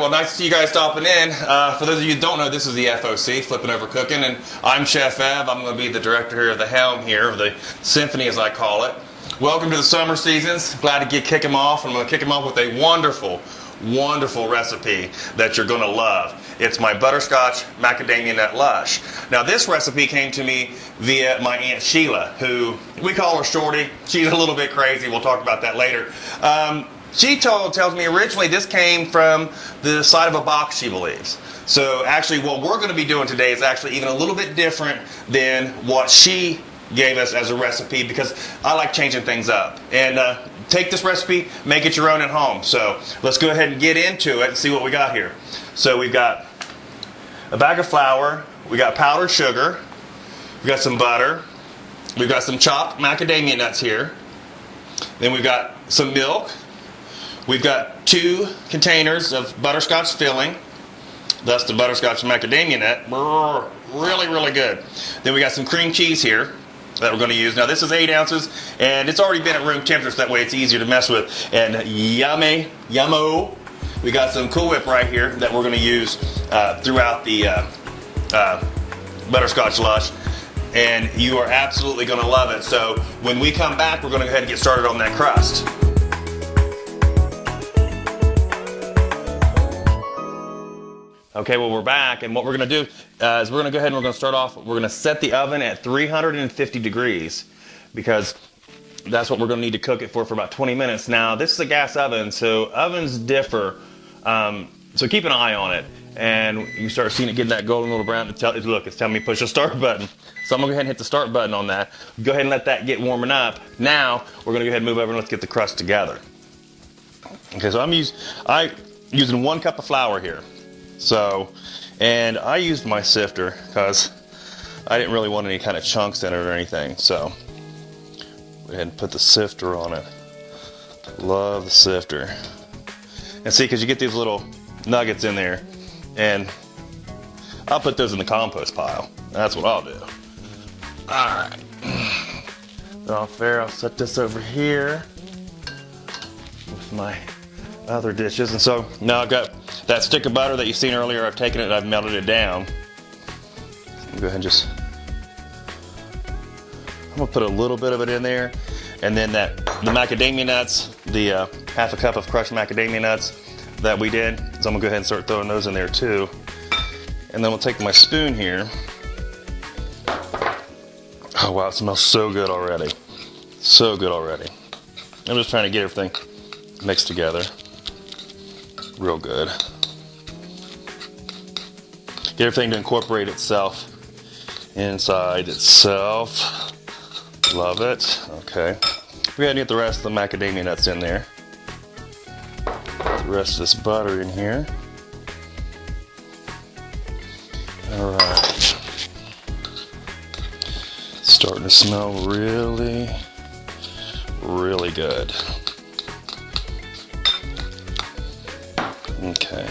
well, nice to see you guys stopping in. For those of you who don't know, this is the FOC, Flipping Over Cooking, and I'm Chef Ev. I'm going to be the director here of the helm here, of the symphony as I call it. Welcome to the summer seasons. Glad to kick them off. I'm going to kick them off with a wonderful, wonderful recipe that you're going to love. It's my Butterscotch Macadamia Nut Lush. Now this recipe came to me via my Aunt Sheila, who we call her Shorty. She's a little bit crazy. We'll talk about that later. She tells me originally this came from the side of a box, she believes. So actually what we're going to be doing today is actually even a little bit different than what she gave us as a recipe, because I like changing things up. And take this recipe, make it your own at home. So let's go ahead and get into it and see what we got here. So we've got a bag of flour, we got powdered sugar, we've got some butter, we've got some chopped macadamia nuts here, then we've got some milk, we've got 2 containers of butterscotch filling, that's the butterscotch macadamia nut, really, really good. Then we got some cream cheese here that we're going to use. Now this is 8 ounces, and it's already been at room temperature, so that way it's easier to mess with. And yummo, we got some Cool Whip right here that we're going to use throughout the Butterscotch Lush, and you are absolutely going to love it. So when we come back, we're going to go ahead and get started on that crust. Okay, well, we're back, and what we're going to do is we're going to go ahead and we're going to start off, we're going to set the oven at 350 degrees, because that's what we're going to need to cook it for about 20 minutes. Now, this is a gas oven, so ovens differ, so keep an eye on it, and you start seeing it getting that golden little brown. Look, it's telling me push the start button, so I'm going to go ahead and hit the start button on that. Go ahead and let that get warming up. Now, we're going to go ahead and move over and let's get the crust together. Okay, so I'm using 1 cup of flour here. So, and I used my sifter because I didn't really want any kind of chunks in it or anything. So, go ahead and put the sifter on it. Love the sifter. And see, because you get these little nuggets in there, and I'll put those in the compost pile. That's what I'll do. Alright. Off there, I'll set this over here with my other dishes. And so now I've got that stick of butter that you've seen earlier. I've taken it and I've melted it down. Go ahead and I'm gonna put a little bit of it in there, and then the macadamia nuts, the half a cup of crushed macadamia nuts that we did. So I'm gonna go ahead and start throwing those in there too. And then we'll take my spoon here. Oh wow, it smells so good already. So good already. I'm just trying to get everything mixed together. Real good. Get everything to incorporate itself inside itself. Love it. Okay. We're going to get the rest of the macadamia nuts in there. The rest of this butter in here. Alright. Starting to smell really, really good. Okay.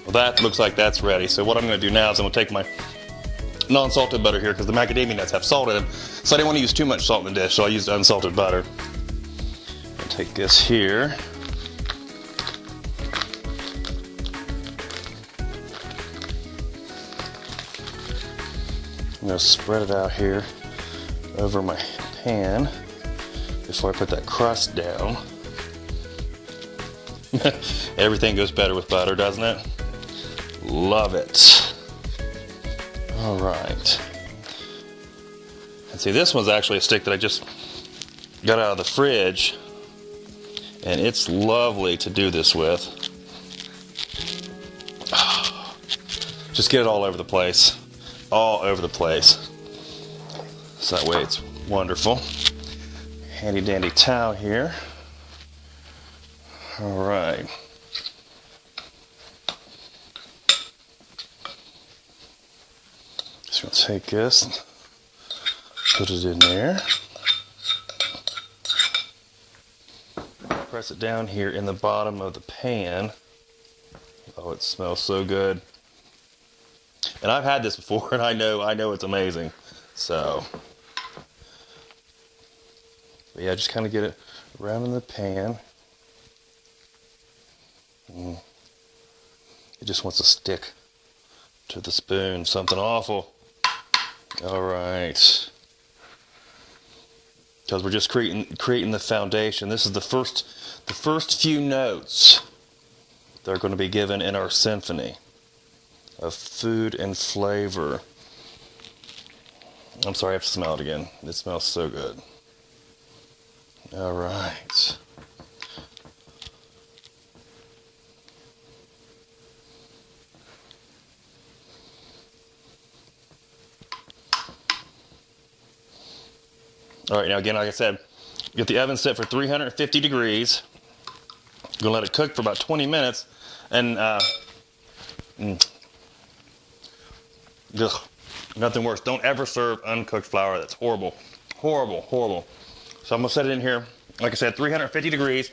Well, that looks like that's ready. So what I'm going to do now is I'm going to take my non-salted butter here, because the macadamia nuts have salt in them. So I didn't want to use too much salt in the dish, so I used unsalted butter. I'll take this here. I'm going to spread it out here over my pan before I put that crust down. Everything goes better with butter, doesn't it? Love it. All right. And see, this one's actually a stick that I just got out of the fridge, and it's lovely to do this with. Just get it all over the place. All over the place. So that way it's wonderful. Handy dandy towel here. All right. So we'll take this and put it in there. Press it down here in the bottom of the pan. Oh, it smells so good. And I've had this before, and I know it's amazing. So, but yeah, just kind of get it around in the pan. It just wants to stick to the spoon. Something awful. All right. Because we're just creating the foundation. This is the first few notes that are going to be given in our symphony of food and flavor. I'm sorry, I have to smell it again. It smells so good. All right. All right, now again, like I said, get the oven set for 350 degrees. You're gonna let it cook for about 20 minutes, and nothing worse. Don't ever serve uncooked flour. That's horrible, horrible, horrible. So I'm gonna set it in here, like I said, 350 degrees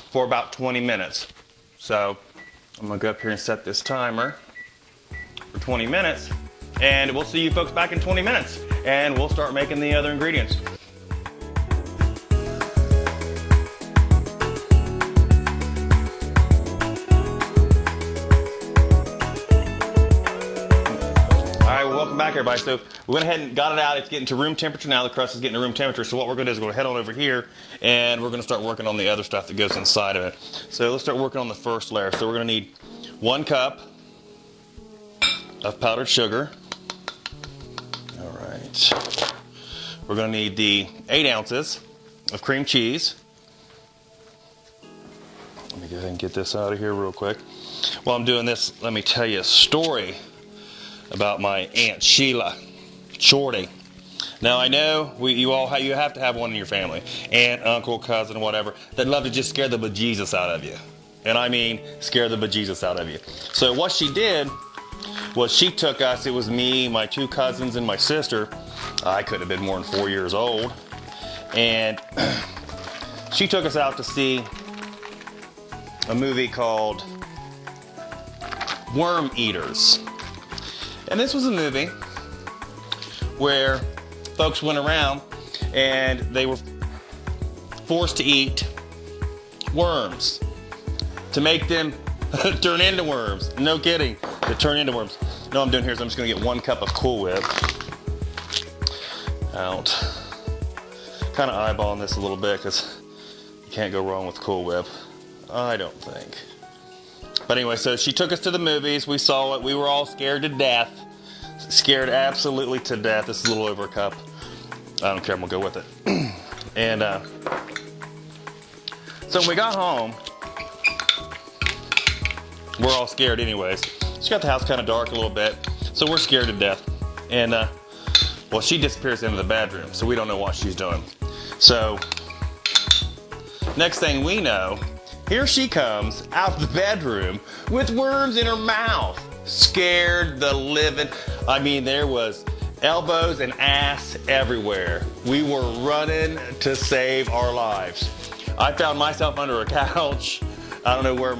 for about 20 minutes. So I'm gonna go up here and set this timer for 20 minutes. And we'll see you folks back in 20 minutes, and we'll start making the other ingredients. All right, well, welcome back, everybody. So we went ahead and got it out. It's getting to room temperature now. The crust is getting to room temperature. So what we're going to do is we're going to head on over here, and we're going to start working on the other stuff that goes inside of it. So let's start working on the first layer. So we're going to need 1 cup of powdered sugar. We're going to need the 8 ounces of cream cheese. Let me go ahead and get this out of here real quick. While I'm doing this, let me tell you a story about my Aunt Sheila, Shorty. Now I know you have to have one in your family, aunt, uncle, cousin, whatever, that love to just scare the bejesus out of you. And I mean scare the bejesus out of you. So what she did was she took us, it was me, my 2 cousins, and my sister. I couldn't have been more than 4 years old. And she took us out to see a movie called Worm Eaters. And this was a movie where folks went around and they were forced to eat worms to make them turn into worms. No kidding, to turn into worms. No, I'm doing here is I'm just going to get 1 cup of Cool Whip out. Kind of eyeballing this a little bit because you can't go wrong with Cool Whip. I don't think. But anyway, so she took us to the movies. We saw it. We were all scared to death. Scared absolutely to death. This is a little over a cup. I don't care. I'm going to go with it. And so when we got home, we're all scared anyways. She got the house kind of dark a little bit, so we're scared to death. And, well, she disappears into the bedroom, so we don't know what she's doing. So, next thing we know, here she comes out of the bedroom with worms in her mouth. Scared the living, I mean, there was elbows and ass everywhere. We were running to save our lives. I found myself under a couch. I don't know where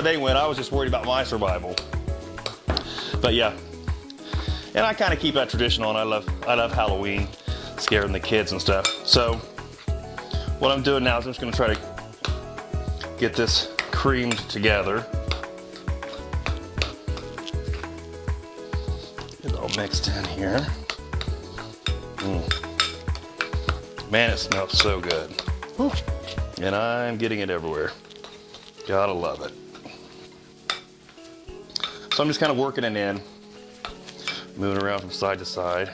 they went. I was just worried about my survival. But yeah, and I kind of keep that tradition on. I love Halloween, scaring the kids and stuff. So what I'm doing now is I'm just going to try to get this creamed together. Get it all mixed in here. Man, it smells so good. Whew. And I'm getting it everywhere. Gotta love it. So I'm just kind of working it in, moving around from side to side.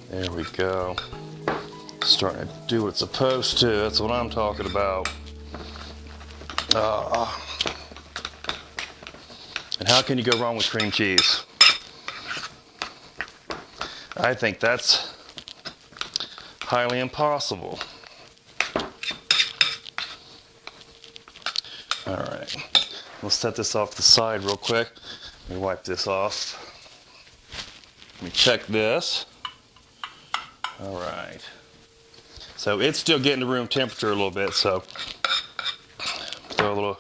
There we go. Starting to do what it's supposed to. That's what I'm talking about. And how can you go wrong with cream cheese? I think that's highly impossible. All right, we'll set this off to the side real quick. Let me wipe this off. Let me check this. All right. So it's still getting to room temperature a little bit, so throw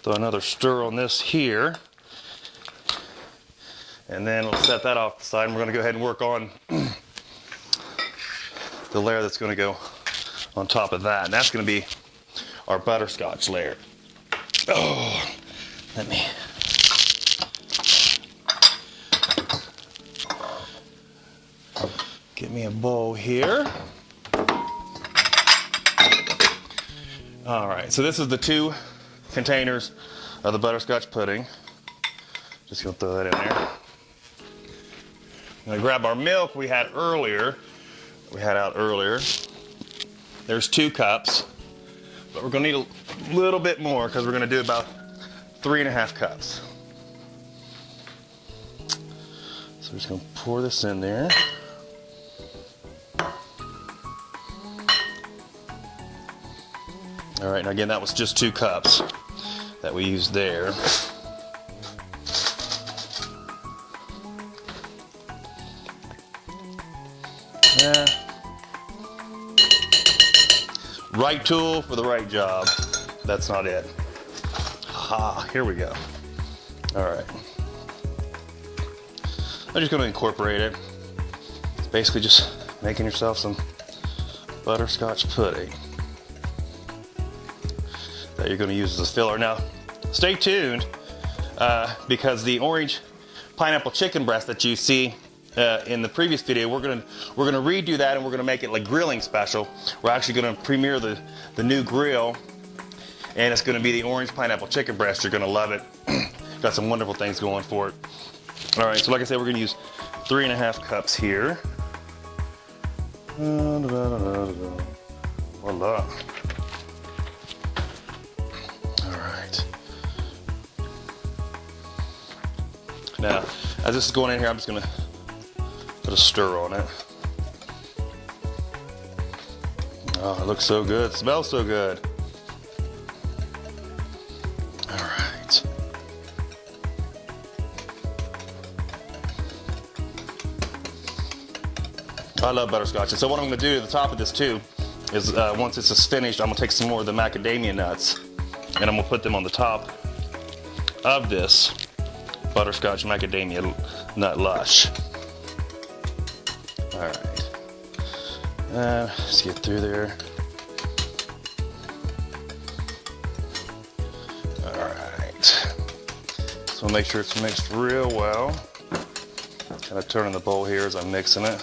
another stir on this here. And then we'll set that off to the side, and we're gonna go ahead and work on the layer that's going to go on top of that. And that's going to be our butterscotch layer. Oh, let me... Get me a bowl here. All right, so this is the 2 containers of the butterscotch pudding. Just gonna throw that in there. I'm gonna grab our milk we had out earlier. There's 2 cups, but we're gonna need a little bit more because we're gonna do about 3.5 cups. So we're just gonna pour this in there. All right, and again, that was just 2 cups that we used there. Right tool for the right job. That's not it. Here we go. All right. I'm just going to incorporate it. It's basically just making yourself some butterscotch pudding that you're going to use as a filler. Now, stay tuned because the orange pineapple chicken breast that you see in the previous video, we're gonna redo that and we're gonna make it like grilling special. We're actually gonna premiere the new grill, and it's gonna be the orange pineapple chicken breast. You're gonna love it. Got some wonderful things going for it. All right, so like I said, we're gonna use 3.5 cups here. Voila. Now, as this is going in here, I'm just gonna put a stir on it. Oh, it looks so good. It smells so good. All right. I love butterscotch. And so what I'm gonna do at the top of this too is once this is finished, I'm gonna take some more of the macadamia nuts and I'm gonna put them on the top of this Butterscotch Macadamia Nut Lush. All right, let's get through there. All right, so make sure it's mixed real well. Kind of turning the bowl here as I'm mixing it.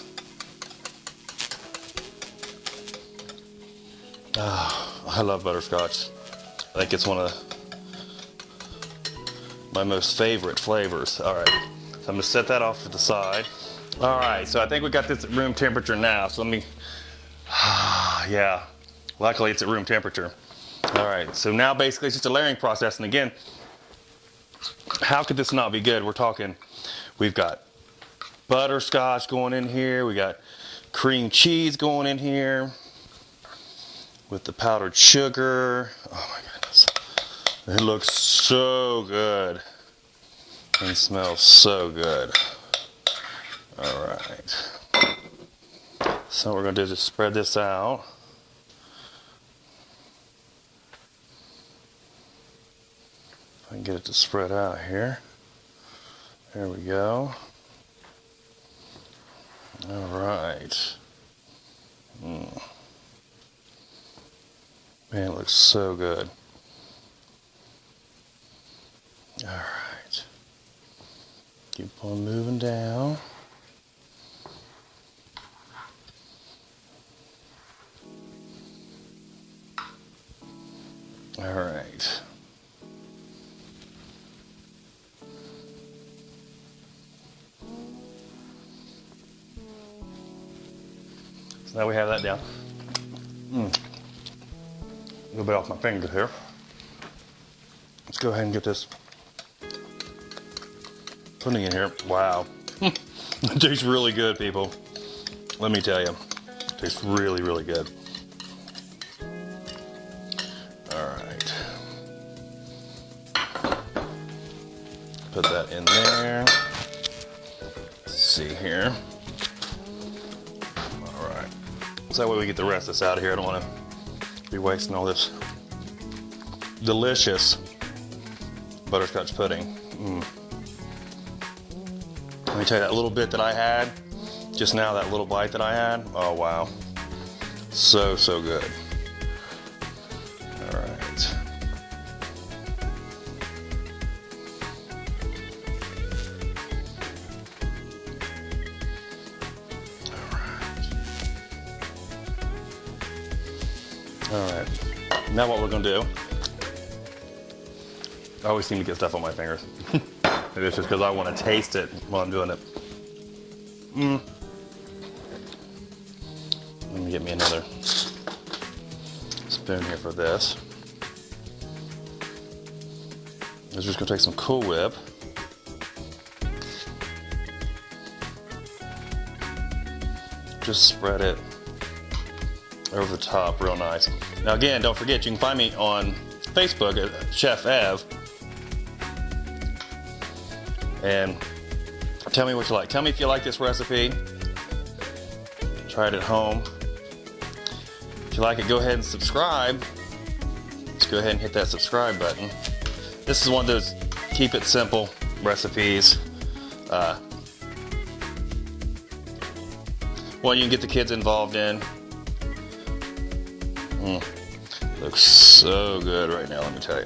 Oh, I love butterscotch. I think it's one of my most favorite flavors. All right, so I'm gonna set that off to the side. All right, so I think we got this at room temperature now. So let me, yeah, luckily it's at room temperature. All right, so now basically it's just a layering process. And again, how could this not be good? We're talking, we've got butterscotch going in here. We got cream cheese going in here with the powdered sugar. Oh my goodness. It looks so good and smells so good. All right. So what we're going to do is just spread this out. If I can get it to spread out here. There we go. All right. Man, it looks so good. All right. Keep on moving down. All right. So now we have that down. A little bit off my fingers here. Let's go ahead and get this pudding in here. Wow. It tastes really good, people. Let me tell you. It tastes really, really good. All right. Put that in there. Let's see here. All right. So that way we get the rest of this out of here. I don't want to be wasting all this delicious butterscotch pudding. Let me tell you, that little bit that I had just now, that little bite that I had, oh wow. So, so good. All right. All right. Now what we're gonna do, I always seem to get stuff on my fingers. Maybe it's just because I want to taste it while I'm doing it. Let me get me another spoon here for this. I'm just gonna take some Cool Whip. Just spread it over the top real nice. Now again, don't forget, you can find me on Facebook at Chef Ev. And tell me what you like. Tell me if you like this recipe. Try it at home. If you like it, go ahead and subscribe. Just go ahead and hit that subscribe button. This is one of those keep it simple recipes. One you can get the kids involved in. Looks so good right now, let me tell you.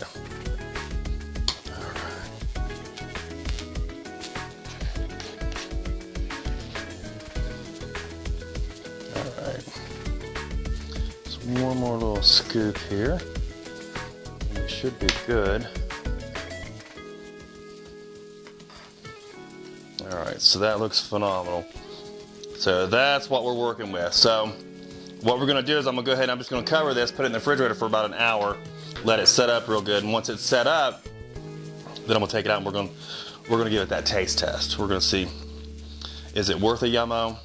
All right. So one more little scoop here. And it should be good. All right, so that looks phenomenal. So that's what we're working with. So what we're gonna do is I'm gonna go ahead and I'm just gonna cover this, put it in the refrigerator for about an hour, let it set up real good. And once it's set up, then I'm gonna take it out and we're gonna give it that taste test. We're gonna see, is it worth a yummo?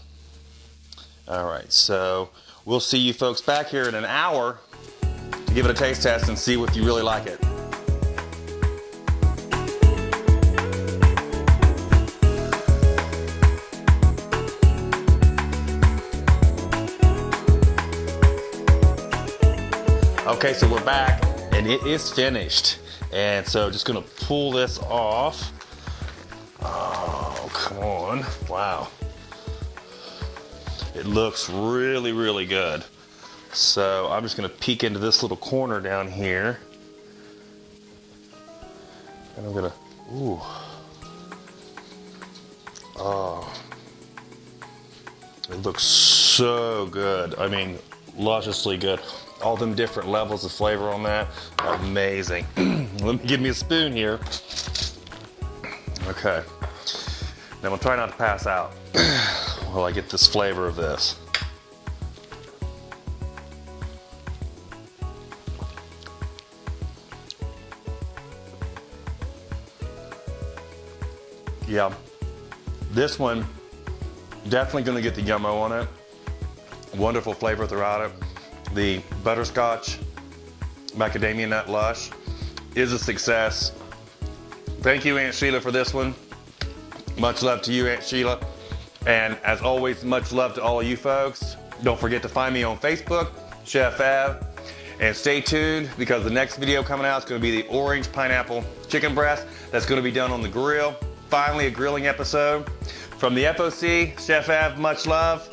All right, so we'll see you folks back here in an hour to give it a taste test and see if you really like it. Okay, so we're back and it is finished. And so just gonna pull this off. Oh, come on. Wow. It looks really, really good. So I'm just gonna peek into this little corner down here. And I'm gonna, ooh. Oh. It looks so good. I mean, lusciously good. All them different levels of flavor on that. Amazing. Let me give me a spoon here. Okay. Now I'm gonna try not to pass out while I get this flavor of this. Yeah. This one, definitely gonna get the yummo on it. Wonderful flavor throughout it. The Butterscotch Macadamia Nut Lush is a success. Thank you, Aunt Sheila, for this one. Much love to you, Aunt Sheila. And as always, much love to all of you folks. Don't forget to find me on Facebook, Chef Av. And stay tuned because the next video coming out is going to be the orange pineapple chicken breast that's going to be done on the grill. Finally, a grilling episode. From the FOC, Chef Av, much love.